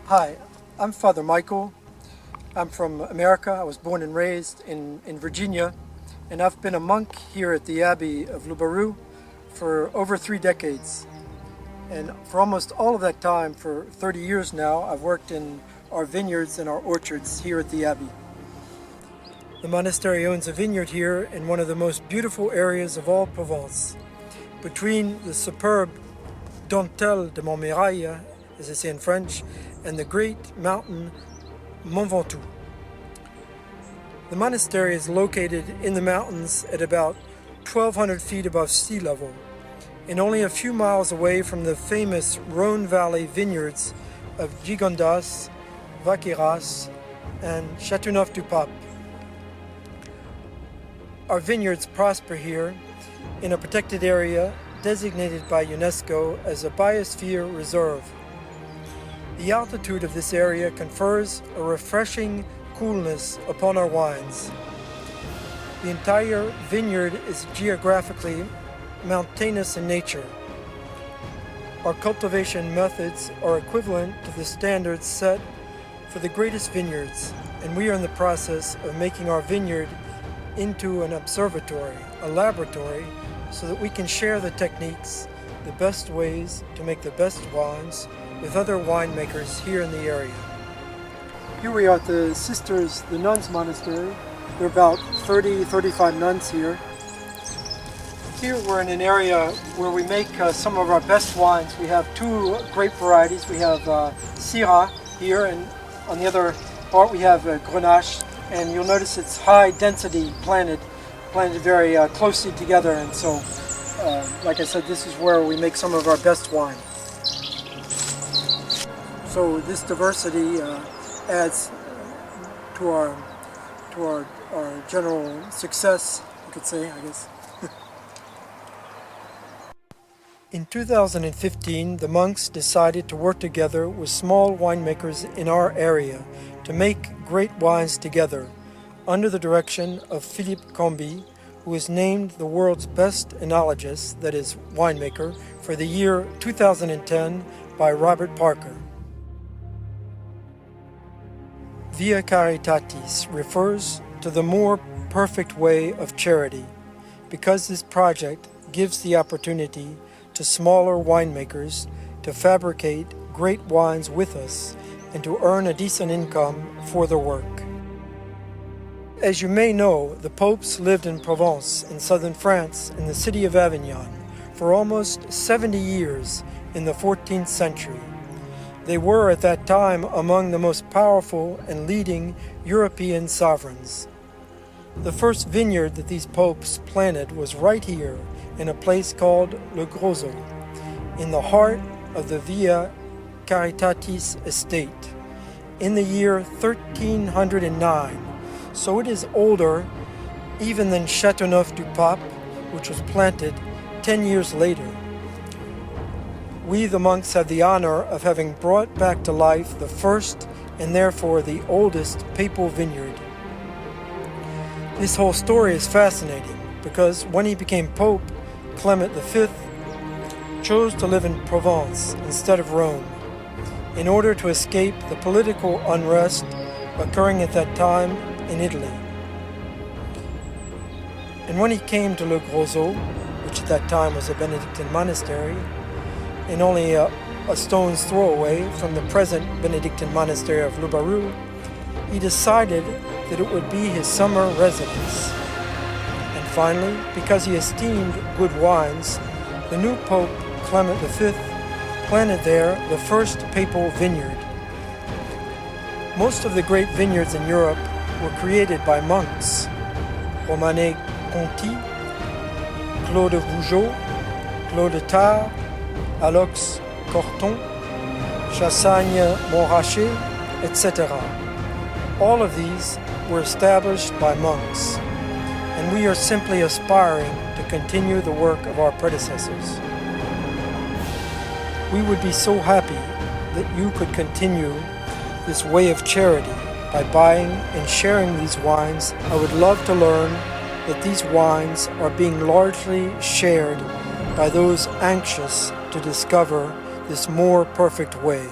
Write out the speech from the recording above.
Hi, I'm Father Michael. I'm from America. I was born and raised in Virginia, and I've been a monk here at the Abbey of Le Barroux for over 3 decades. And for almost all of that time, for 30 years now, I've worked in our vineyards and our orchards here at the Abbey. The monastery owns a vineyard here in one of the most beautiful areas of all Provence, between the superb dentelle de Montmirail, as they say in French, and the great mountain Mount Ventoux. The monastery is located in the mountains at about 1,200 feet above sea level, and only a few miles away from the famous Rhone Valley vineyards of Gigondas, Vacqueyras, and Châteauneuf-du-Pape. Our vineyards prosper here in a protected area designated by UNESCO as a Biosphere Reserve. The altitude of this area confers a refreshing coolness upon our wines. The entire vineyard is geographically mountainous in nature. Our cultivation methods are equivalent to the standards set for the greatest vineyards, and we are in the process of making our vineyard into an observatory, a laboratory, so that we can share the techniques, the best ways to make the best wines with other winemakers here in the area. Here we are at the sisters, the nuns monastery. There are about 35 nuns here. Here we're in an area where we make some of our best wines. We have 2 grape varieties. We have Syrah here, and on the other part we have Grenache, and you'll notice it's high density planted very closely together, and so like I said, this is where we make some of our best wine. So this diversity adds to our general success, you could say, I guess. In 2015, the monks decided to work together with small winemakers in our area to make great wines together, under the direction of Philippe Combi, who is named the world's best enologist, that is, winemaker, for the year 2010 by Robert Parker. Via Caritatis refers to the more perfect way of charity, because this project gives the opportunity to smaller winemakers to fabricate great wines with us and to earn a decent income for their work. As you may know, the popes lived in Provence in southern France in the city of Avignon for almost 70 years in the 14th century. They were at that time among the most powerful and leading European sovereigns. The first vineyard that these popes planted was right here in a place called Le Grosseau, in the heart of the Via Caritatis estate, in the year 1309. So it is older even than Châteauneuf-du-Pape, which was planted 10 years later. We, the monks, have the honor of having brought back to life the first and therefore the oldest papal vineyard. This whole story is fascinating because when he became Pope, Clement V chose to live in Provence instead of Rome in order to escape the political unrest occurring at that time in Italy. And when he came to Le Grosseau, which at that time was a Benedictine monastery, and only a stone's throw away from the present Benedictine monastery of Le Barroux, he decided that it would be his summer residence. And finally, because he esteemed good wines, the new Pope, Clement V, planted there the first papal vineyard. Most of the great vineyards in Europe were created by monks. Romanet Conti, Clos de Vougeot, Clos de Tarbes, Alox Corton, Chassagne Montrachet, etc. All of these were established by monks, and we are simply aspiring to continue the work of our predecessors. We would be so happy that you could continue this way of charity by buying and sharing these wines. I would love to learn that these wines are being largely shared by those anxious to discover this more perfect way.